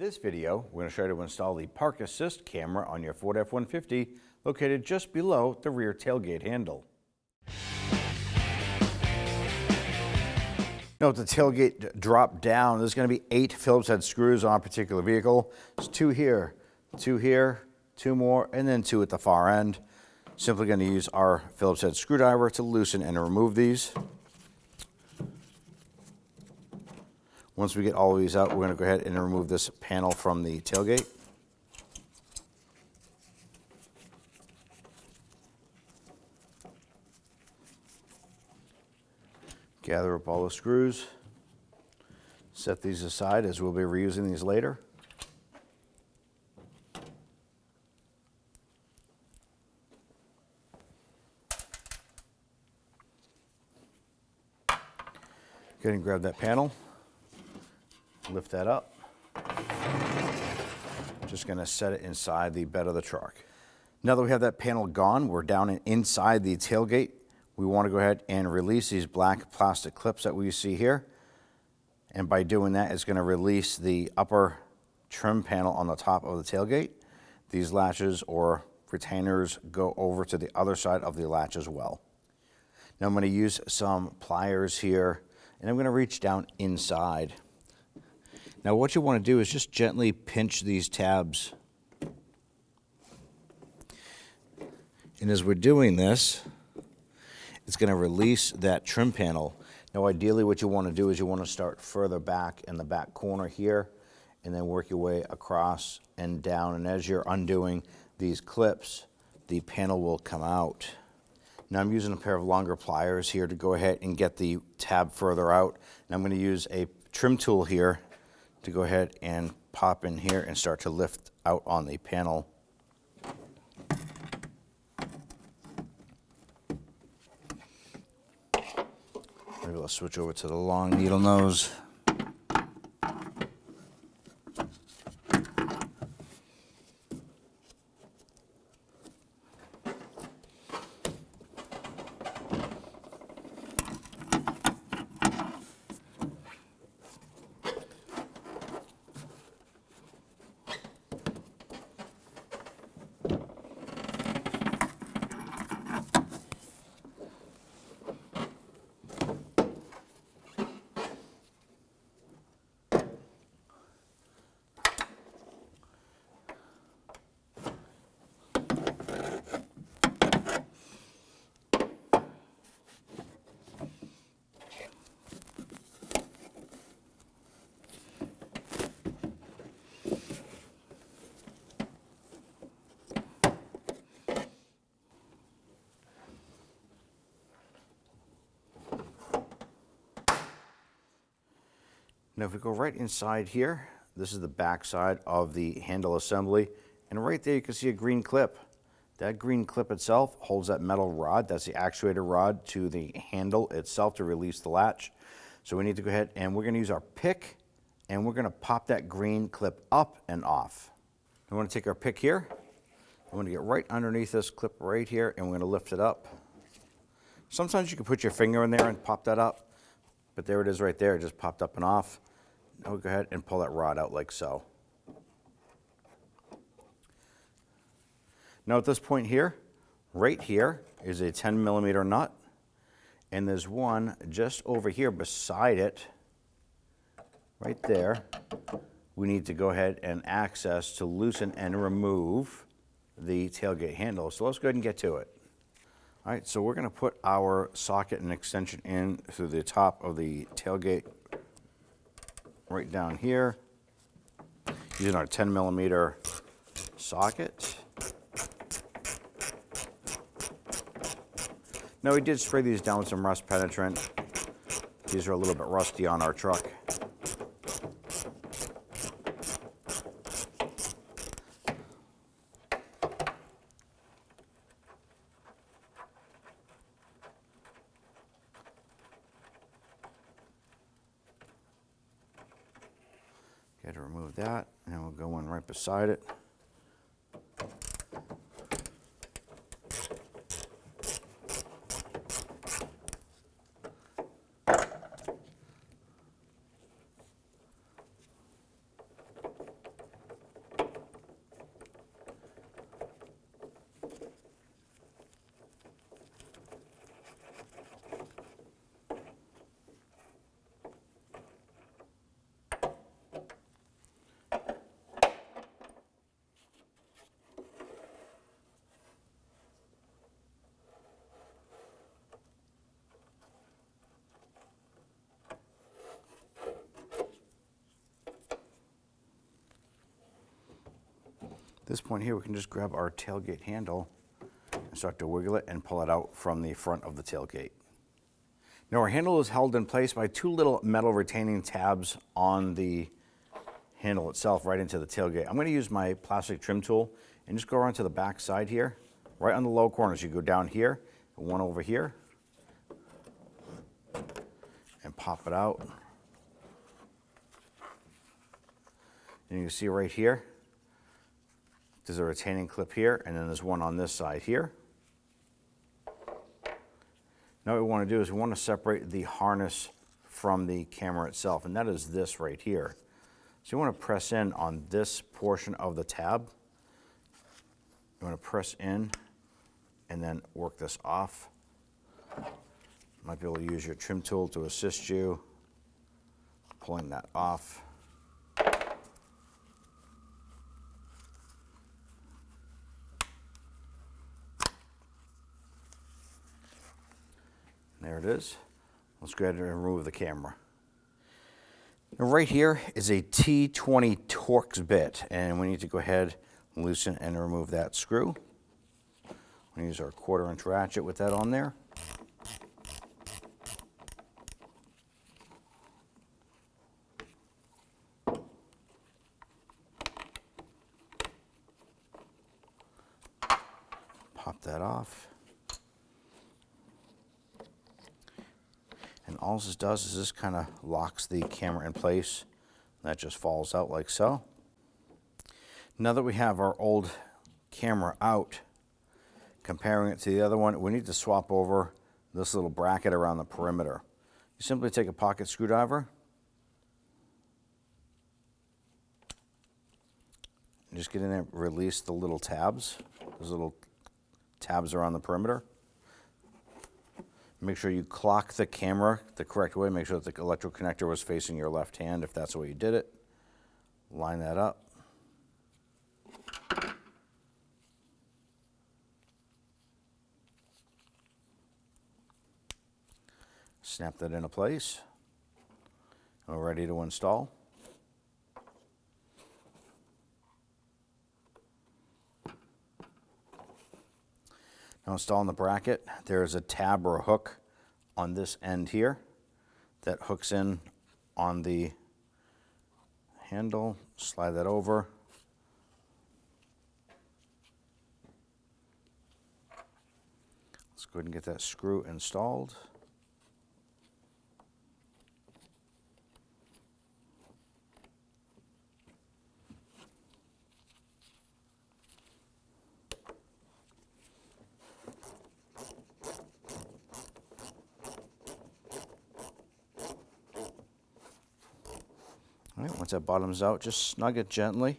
this video, we're going to show you how to install the Park Assist camera on your Ford F-150 located just below the rear tailgate handle. Now with the tailgate drop down, there's going to be 8 Phillips head screws on a particular vehicle. There's 2 here, 2 more, and then 2 at the far end. Simply going to use our Phillips head screwdriver to loosen and remove these. Once we get all of these out, we're going to go ahead and remove this panel from the tailgate. Gather up all the screws. Set these aside as we'll be reusing these later. Go ahead and grab that panel. Lift that up. Just going to set it inside the bed of the truck. Now that we have that panel gone, we're down inside the tailgate. We want to go ahead and release these black plastic clips that we see here. And by doing that, it's going to release the upper trim panel on the top of the tailgate. These latches or retainers go over to the other side of the latch as well. Now I'm going to use some pliers here, and I'm going to reach down inside. Now what you want to do is just gently pinch these tabs. And as we're doing this, it's going to release that trim panel. Now ideally what you want to do is you want to start further back in the back corner here and then work your way across and down. And as you're undoing these clips, the panel will come out. Now I'm using a pair of longer pliers here to go ahead and get the tab further out. And I'm going to use a trim tool here to go ahead and pop in here and start to lift out on the panel. Maybe I'll switch over to the long needle nose. Now if we go right inside here, this is the back side of the handle assembly, and right there you can see a green clip. That green clip itself holds that metal rod. That's the actuator rod to the handle itself to release the latch. So we need to go ahead and we're going to use our pick, and we're going to pop that green clip up and off. We want to take our pick here. I'm going to get right underneath this clip right here, and we're going to lift it up. Sometimes you can put your finger in there and pop that up, but there it is right there. It just popped up and off. Now we'll go ahead and pull that rod out like so. Now at this point here, right here is a 10mm nut, and there's one just over here beside it, right there. We need to go ahead and access to loosen and remove the tailgate handle. So let's go ahead and get to it. All right, so we're going to put our socket and extension in through the top of the tailgate right down here using our 10mm socket. Now we did spray these down with some rust penetrant. These are a little bit rusty on our truck. Got to remove that, and we'll go in right beside it. this point here, we can just grab our tailgate handle and start to wiggle it and pull it out from the front of the tailgate. Now our handle is held in place by two little metal retaining tabs on the handle itself right into the tailgate. I'm going to use my plastic trim tool and just go around to the back side here, right on the low corners. You go down here, one over here, and pop it out. And you can see right here, there's a retaining clip here, and then there's one on this side here. Now what we want to do is we want to separate the harness from the camera itself, and that is this right here. So you want to press in on this portion of the tab. You want to press in and then work this off. You might be able to use your trim tool to assist you pulling that off. There it is. Let's go ahead and remove the camera. Now right here is a T20 Torx bit, and we need to go ahead and loosen and remove that screw. We're going to use our 1/4-inch ratchet with that on there. Pop that off. And all this does is this kind of locks the camera in place. That just falls out like so. Now that we have our old camera out, comparing it to the other one, we need to swap over this little bracket around the perimeter. You simply take a pocket screwdriver and just get in there and release the little tabs. Those little tabs are on the perimeter. Make sure you clock the camera the correct way. Make sure that the electrical connector was facing your left hand if that's the way you did it. Line that up. Snap that into place. And we're ready to install. Now installing the bracket, there's a tab or a hook on this end here that hooks in on the handle. Slide that over. Let's go ahead and get that screw installed. All right, once that bottom's out, just snug it gently.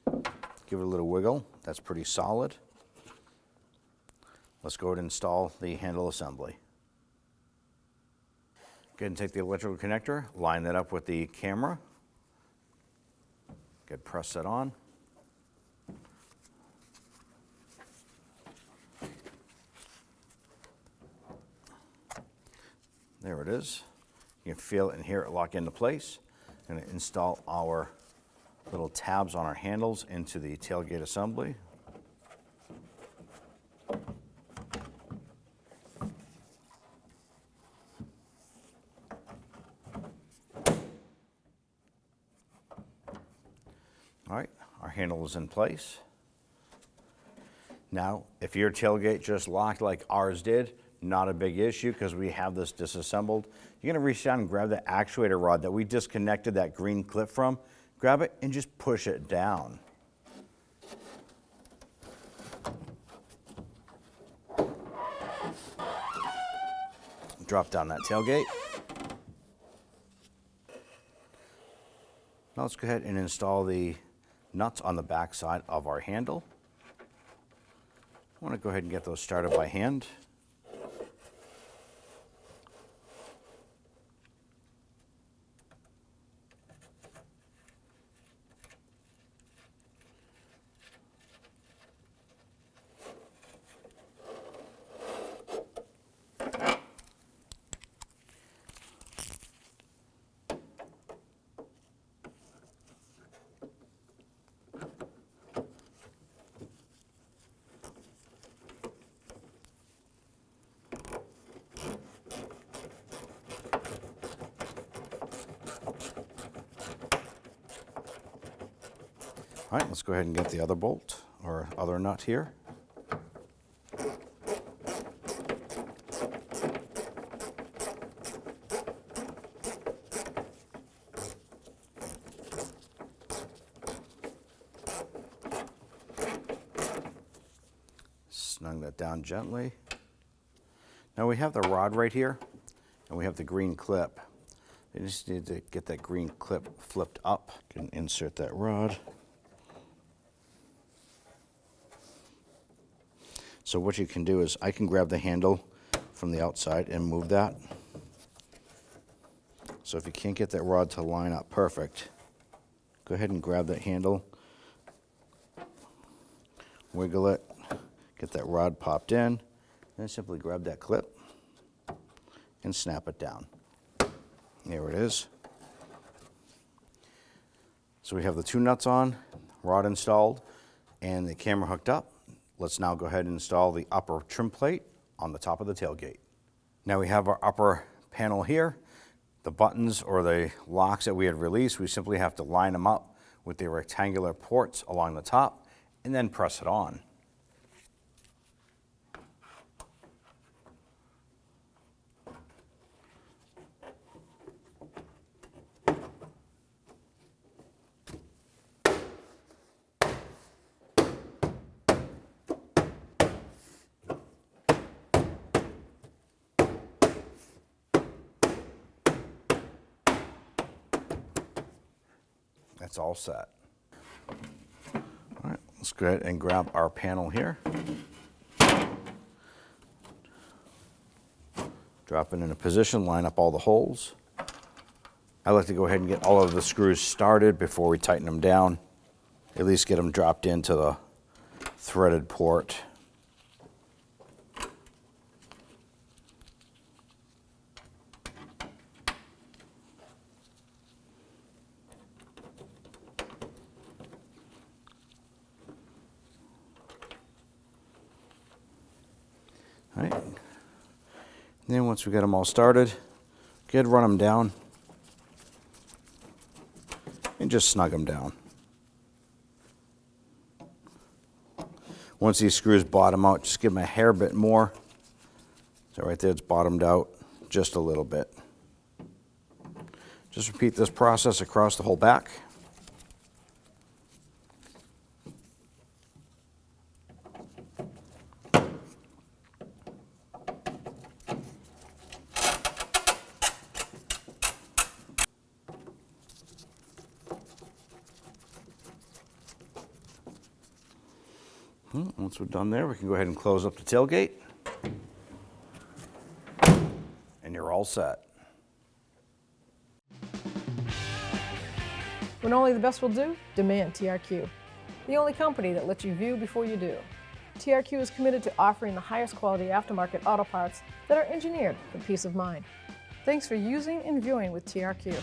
Give it a little wiggle. That's pretty solid. Let's go ahead and install the handle assembly. Go ahead and take the electrical connector, line that up with the camera. Go ahead, press that on. There it is. You can feel it and hear it lock into place. Going to install our little tabs on our handles into the tailgate assembly. All right, our handle is in place. Now, if your tailgate just locked like ours did, not a big issue because we have this disassembled. You're going to reach down and grab the actuator rod that we disconnected that green clip from. Grab it and just push it down. Drop down that tailgate. Now let's go ahead and install the nuts on the back side of our handle. I want to go ahead and get those started by hand. All right, let's go ahead and get the other bolt or other nut here. Snug that down gently. Now we have the rod right here, and we have the green clip. You just need to get that green clip flipped up. You can insert that rod. So what you can do is I can grab the handle from the outside and move that. So if you can't get that rod to line up perfect, go ahead and grab that handle, wiggle it, get that rod popped in, then simply grab that clip and snap it down. There it is. So we have the two nuts on, rod installed, and the camera hooked up. Let's now go ahead and install the upper trim plate on the top of the tailgate. Now we have our upper panel here. The buttons or the locks that we had released, we simply have to line them up with the rectangular ports along the top and then press it on. That's all set. All right, let's go ahead and grab our panel here. Drop it in a position, line up all the holes. I like to go ahead and get all of the screws started before we tighten them down. At least get them dropped into the threaded port. All right. And then once we get them all started, go ahead and run them down and just snug them down. Once these screws bottom out, just give them a hair bit more. So right there, it's bottomed out just a little bit. Just repeat this process across the whole back. Once we're done there, we can go ahead and close up the tailgate. And you're all set. When only the best will do, demand TRQ. The only company that lets you view before you do. TRQ is committed to offering the highest quality aftermarket auto parts that are engineered for peace of mind. Thanks for using and viewing with TRQ.